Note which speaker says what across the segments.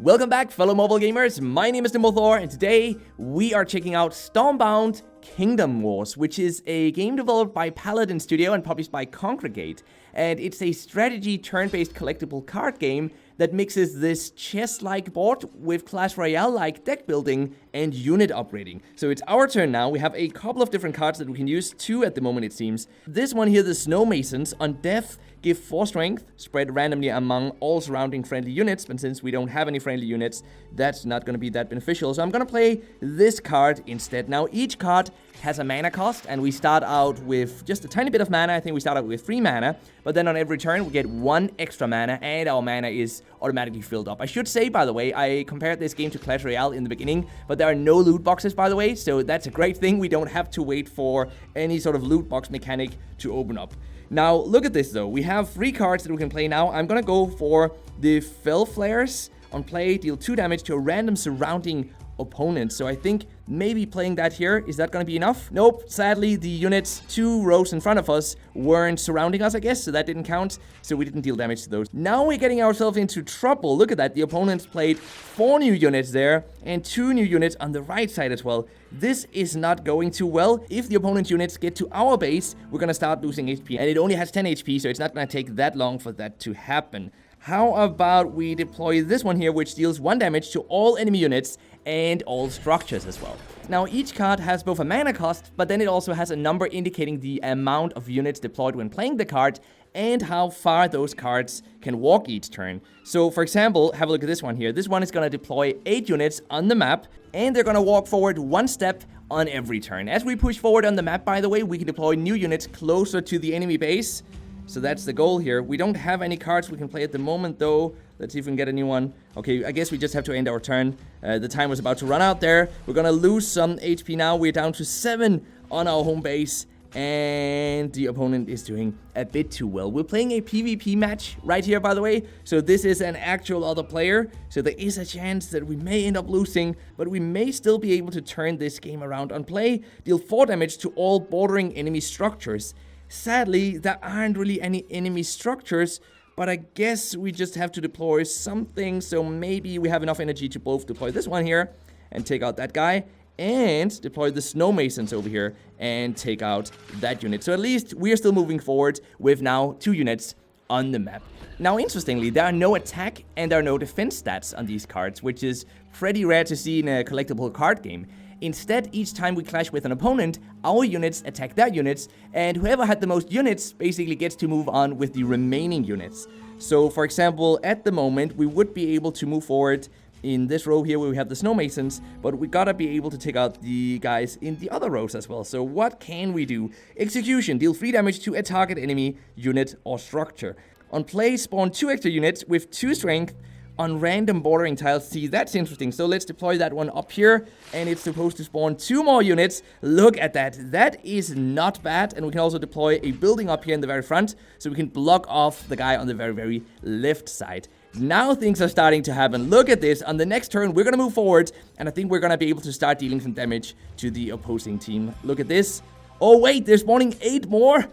Speaker 1: Welcome back, fellow mobile gamers. My name is NimbleThor, and today we are checking out Stormbound Kingdom Wars, which is a game developed by Paladin Studio and published by Congregate. And it's a strategy turn-based collectible card game that mixes this chess-like board with Clash Royale-like deck building and unit upgrading. So it's our turn now. We have a couple of different cards that we can use, 2 at the moment it seems. This one here, the Snow Masons, on death give 4 strength, spread randomly among all surrounding friendly units, but since we don't have any friendly units, that's not going to be that beneficial. So I'm going to play this card instead. Now each card has a mana cost, and we start out with just a tiny bit of mana. I think we start out with 3 mana, but then on every turn we get 1 extra mana, and our mana is automatically filled up. I should say, by the way, I compared this game to Clash Royale in the beginning, but there are no loot boxes, by the way, so that's a great thing. We don't have to wait for any sort of loot box mechanic to open up. Now, look at this, though. We have 3 cards that we can play now. I'm gonna go for the Fell Flares. On play, deal 2 damage to a random surrounding opponent. So I think maybe playing that here, is that going to be enough? Nope, sadly the units 2 rows in front of us weren't surrounding us, I guess, so that didn't count, so we didn't deal damage to those. Now we're getting ourselves into trouble. Look at that, the opponents played 4 new units there and 2 new units on the right side as well. This is not going too well. If the opponent's units get to our base, we're going to start losing HP, and it only has 10 HP, so it's not going to take that long for that to happen. How about we deploy this one here, which deals 1 damage to all enemy units and all structures as well. Now, each card has both a mana cost, but then it also has a number indicating the amount of units deployed when playing the card and how far those cards can walk each turn. So, for example, have a look at this one here. This one is going to deploy 8 units on the map, and they're going to walk forward 1 step on every turn. As we push forward on the map, by the way, we can deploy new units closer to the enemy base. So that's the goal here. We don't have any cards we can play at the moment, though. Let's see if we can get a new one. Okay, I guess we just have to end our turn. The time was about to run out there. We're gonna lose some HP now. We're down to 7 on our home base, and the opponent is doing a bit too well. We're playing a PvP match right here, by the way. So this is an actual other player. So there is a chance that we may end up losing, but we may still be able to turn this game around. On play, deal 4 damage to all bordering enemy structures. Sadly, there aren't really any enemy structures, but I guess we just have to deploy something, so maybe we have enough energy to both deploy this one here and take out that guy, and deploy the Snow Masons over here and take out that unit. So at least we are still moving forward with now 2 units on the map. Now, interestingly, there are no attack and there are no defense stats on these cards, which is pretty rare to see in a collectible card game. Instead, each time we clash with an opponent, our units attack their units, and whoever had the most units basically gets to move on with the remaining units. So, for example, at the moment, we would be able to move forward in this row here where we have the Snow Masons, but we gotta be able to take out the guys in the other rows as well. So what can we do? Execution, deal 3 damage to a target enemy, unit, or structure. On play, spawn 2 extra units with 2 strength on random bordering tiles. See, that's interesting. So let's deploy that one up here, and it's supposed to spawn 2 more units. Look at that. That is not bad. And we can also deploy a building up here in the very front, so we can block off the guy on the very, very left side. Now things are starting to happen. Look at this. On the next turn, we're going to move forward, and I think we're going to be able to start dealing some damage to the opposing team. Look at this. Oh, wait, they're spawning 8 more.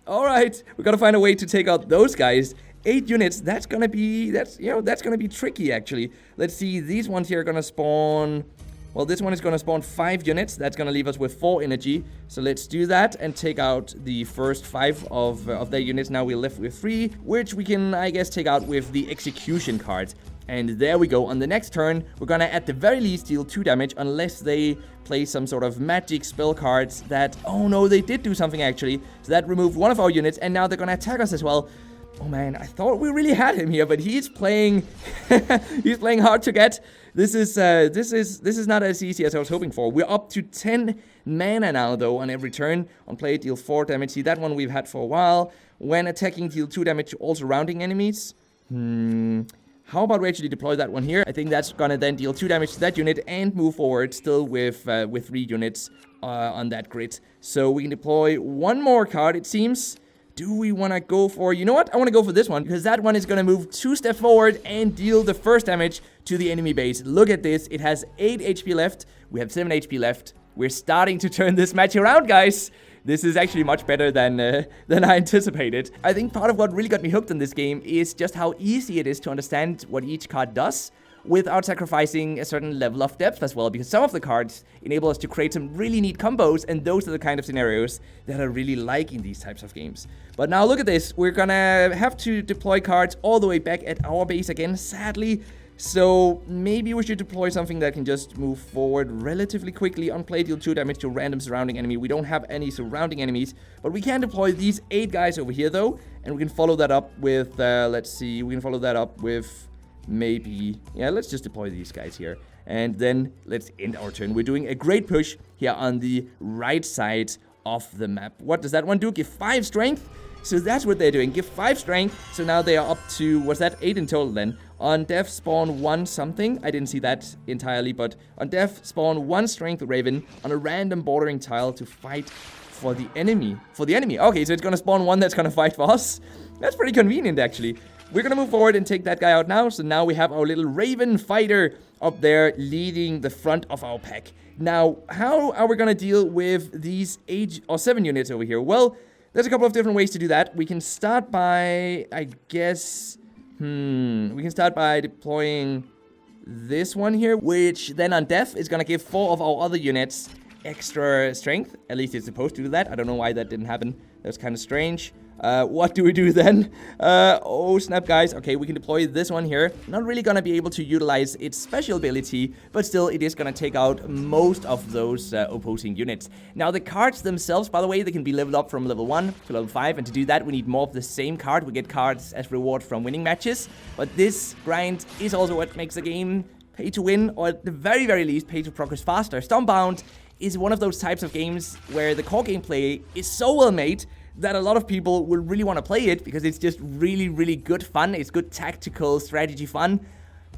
Speaker 1: All right, we got to find a way to take out those guys. 8 units, that's gonna be tricky, actually. Let's see, these ones here are gonna spawn, well, this one is gonna spawn 5 units. That's gonna leave us with 4 energy. So let's do that and take out the first 5 of their units. Now we're left with 3, which we can, I guess, take out with the execution card. And there we go. On the next turn, we're gonna at the very least deal 2 damage, unless they play some sort of magic spell cards that, oh no, they did do something actually. So that removed 1 of our units, and now they're gonna attack us as well. Oh man, I thought we really had him here, but he's playing he's playing hard to get. This is not as easy as I was hoping for. We're up to 10 mana now though on every turn. On play, deal 4 damage. See, that one we've had for a while. When attacking, deal 2 damage to all surrounding enemies. How about we actually deploy that one here? I think that's gonna then deal 2 damage to that unit and move forward still with 3 units on that grid. So we can deploy 1 more card, it seems. Do we want to go for, you know what? I want to go for this one, because that one is going to move 2 steps forward and deal the first damage to the enemy base. Look at this. It has 8 HP left. We have 7 HP left. We're starting to turn this match around, guys. This is actually much better than I anticipated. I think part of what really got me hooked on this game is just how easy it is to understand what each card does without sacrificing a certain level of depth as well, because some of the cards enable us to create some really neat combos, and those are the kind of scenarios that I really like in these types of games. But now look at this. We're gonna have to deploy cards all the way back at our base again, sadly. So maybe we should deploy something that can just move forward relatively quickly. On play, deal 2 damage to a random surrounding enemy. We don't have any surrounding enemies, but we can deploy these 8 guys over here though, and we can follow that up with, let's see, we can follow that up with maybe, yeah, let's just deploy these guys here. And then let's end our turn. We're doing a great push here on the right side of the map. What does that one do? Give 5 strength. So that's what they're doing. Give 5 strength. So now they are up to, what's that? 8 in total then. On death, spawn 1 something. I didn't see that entirely, but on death, spawn 1 strength Raven on a random bordering tile to fight for the enemy. Okay, so it's gonna spawn 1 that's gonna fight for us. That's pretty convenient, actually. We're gonna move forward and take that guy out now. So now we have our little Raven fighter up there leading the front of our pack. Now, how are we gonna deal with these 8 or 7 units over here? Well, there's a couple of different ways to do that. We can start by, I guess, we can start by deploying this one here, which then on death is gonna give 4 of our other units extra strength. At least it's supposed to do that. I don't know why that didn't happen. That's kind of strange. What do we do then? Oh snap, guys. Okay, we can deploy this one here. Not really gonna be able to utilize its special ability, but still it is gonna take out most of those opposing units. Now the cards themselves, by the way, they can be leveled up from level 1 to level 5, and to do that we need more of the same card. We get cards as reward from winning matches, but this grind is also what makes the game pay to win, or at the very, very least pay to progress faster. Stormbound is one of those types of games where the core gameplay is so well made that a lot of people will really want to play it because it's just really, really good fun. It's good tactical strategy fun.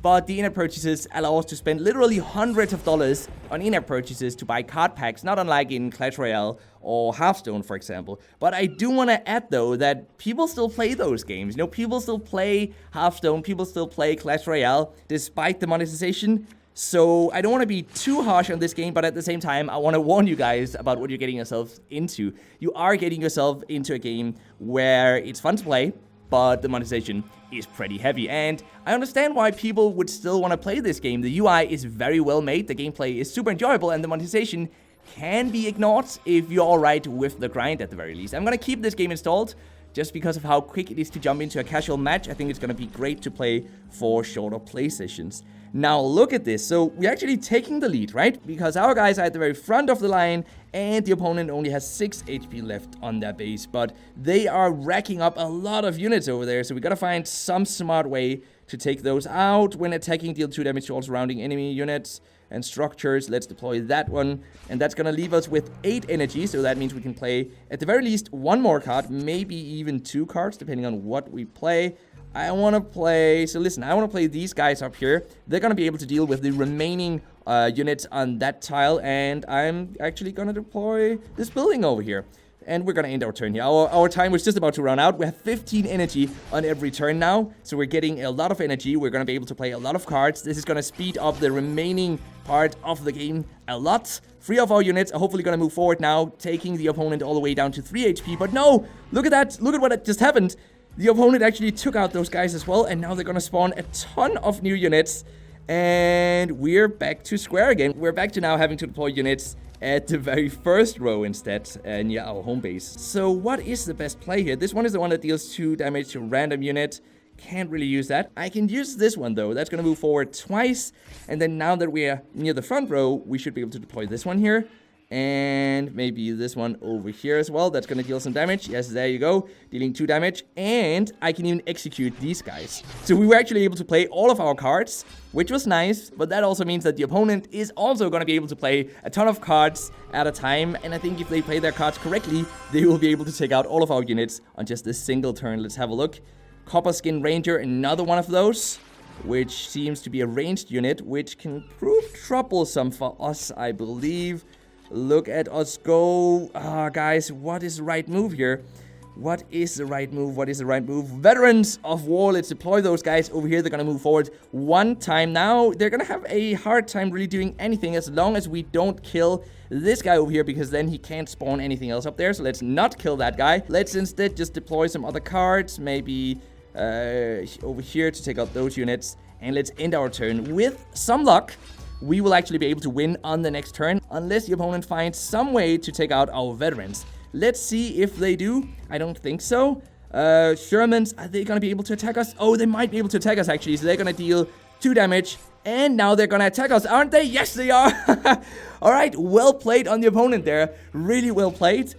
Speaker 1: But the in-app purchases allow us to spend literally hundreds of dollars on in-app purchases to buy card packs, not unlike in Clash Royale or Hearthstone, for example. But I do want to add, though, that people still play those games. You know, people still play Hearthstone, people still play Clash Royale, despite the monetization. So I don't want to be too harsh on this game, but at the same time, I want to warn you guys about what you're getting yourself into. You are getting yourself into a game where it's fun to play, but the monetization is pretty heavy. And I understand why people would still want to play this game. The UI is very well made, the gameplay is super enjoyable, and the monetization can be ignored if you're alright with the grind at the very least. I'm going to keep this game installed just because of how quick it is to jump into a casual match. I think it's going to be great to play for shorter play sessions. Now look at this. So we're actually taking the lead, right? Because our guys are at the very front of the line and the opponent only has 6 HP left on their base. But they are racking up a lot of units over there. So we got to find some smart way to take those out. When attacking, deal 2 damage to all surrounding enemy units and structures. Let's deploy that one. And that's going to leave us with 8 energy. So that means we can play at the very least 1 more card, maybe even 2 cards, depending on what we play. I want to play, so listen, I want to play these guys up here. They're going to be able to deal with the remaining units on that tile. And I'm actually going to deploy this building over here. And we're going to end our turn here. Our time was just about to run out. We have 15 energy on every turn now. So we're getting a lot of energy. We're going to be able to play a lot of cards. This is going to speed up the remaining part of the game a lot. 3 of our units are hopefully going to move forward now, taking the opponent all the way down to 3 HP. But no, look at that. Look at what just happened. The opponent actually took out those guys as well. And now they're going to spawn a ton of new units. And we're back to square again. We're back to now having to deploy units at the very first row instead, near our home base. So what is the best play here? This one is the one that deals 2 damage to a random unit. Can't really use that. I can use this one though. That's gonna move forward twice. And then now that we're near the front row, we should be able to deploy this one here. And maybe this one over here as well. That's gonna deal some damage. Yes, there you go. Dealing 2 damage. And I can even execute these guys. So we were actually able to play all of our cards, which was nice. But that also means that the opponent is also gonna be able to play a ton of cards at a time. And I think if they play their cards correctly, they will be able to take out all of our units on just a single turn. Let's have a look. Copper Skin Ranger, another one of those, which seems to be a ranged unit, which can prove troublesome for us, I believe. Look at us go. Guys, what is the right move here? What is the right move? What is the right move? Veterans of War, let's deploy those guys over here. They're gonna move forward one time now. They're gonna have a hard time really doing anything as long as we don't kill this guy over here, because then he can't spawn anything else up there. So let's not kill that guy. Let's instead just deploy some other cards, maybe over here to take out those units. And let's end our turn. With some luck, we will actually be able to win on the next turn, unless the opponent finds some way to take out our veterans. Let's see if they do. I don't think so. Shermans, are they gonna be able to attack us? Oh, they might be able to attack us, actually. So they're gonna deal 2 damage. And now they're gonna attack us, aren't they? Yes, they are. Alright, well played on the opponent there. Really well played.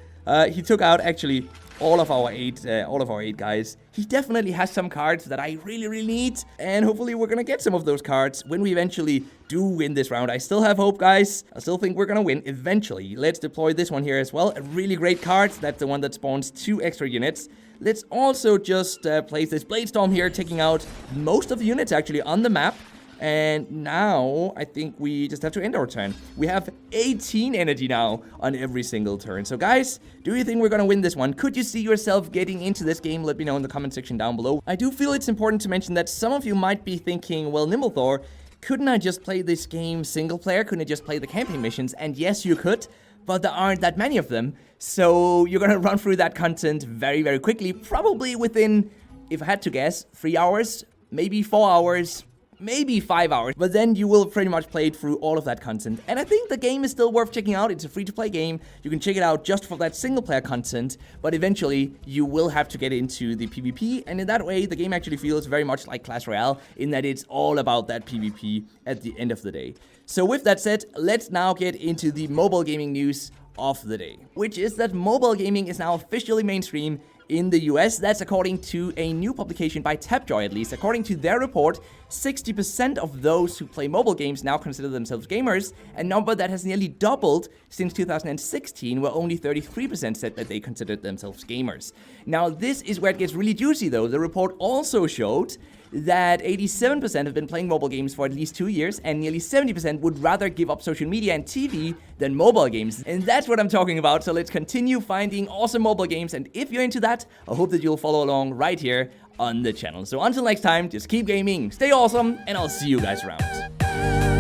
Speaker 1: He took out, actually, all of our eight guys. He definitely has some cards that I really need, and hopefully we're gonna get some of those cards when we eventually do win this round. I still have hope, guys. I still think we're gonna win eventually. Let's deploy this one here as well. A really great card. That's the one that spawns 2 extra units. Let's also just place this Bladestorm here, taking out most of the units actually on the map. And now, I think we just have to end our turn. We have 18 energy now on every single turn. So guys, do you think we're gonna win this one? Could you see yourself getting into this game? Let me know in the comment section down below. I do feel it's important to mention that some of you might be thinking, well, NimbleThor, couldn't I just play this game single player? Couldn't I just play the campaign missions? And yes, you could, but there aren't that many of them. So you're gonna run through that content very quickly, probably within, if I had to guess, 3 hours, maybe 4 hours, maybe 5 hours, but then you will pretty much play through all of that content. And I think the game is still worth checking out. It's a free-to-play game. You can check it out just for that single-player content, but eventually you will have to get into the PvP, and in that way, the game actually feels very much like Clash Royale, in that it's all about that PvP at the end of the day. So with that said, let's now get into the mobile gaming news of the day, which is that mobile gaming is now officially mainstream in the US. That's according to a new publication by Tapjoy, at least. According to their report, 60% of those who play mobile games now consider themselves gamers, a number that has nearly doubled since 2016, where only 33% said that they considered themselves gamers. Now, this is where it gets really juicy, though. The report also showed that 87% have been playing mobile games for at least 2 years, and nearly 70% would rather give up social media and TV than mobile games. And that's what I'm talking about, so let's continue finding awesome mobile games, and if you're into that, I hope that you'll follow along right here on the channel. So until next time, just keep gaming, stay awesome, and I'll see you guys around.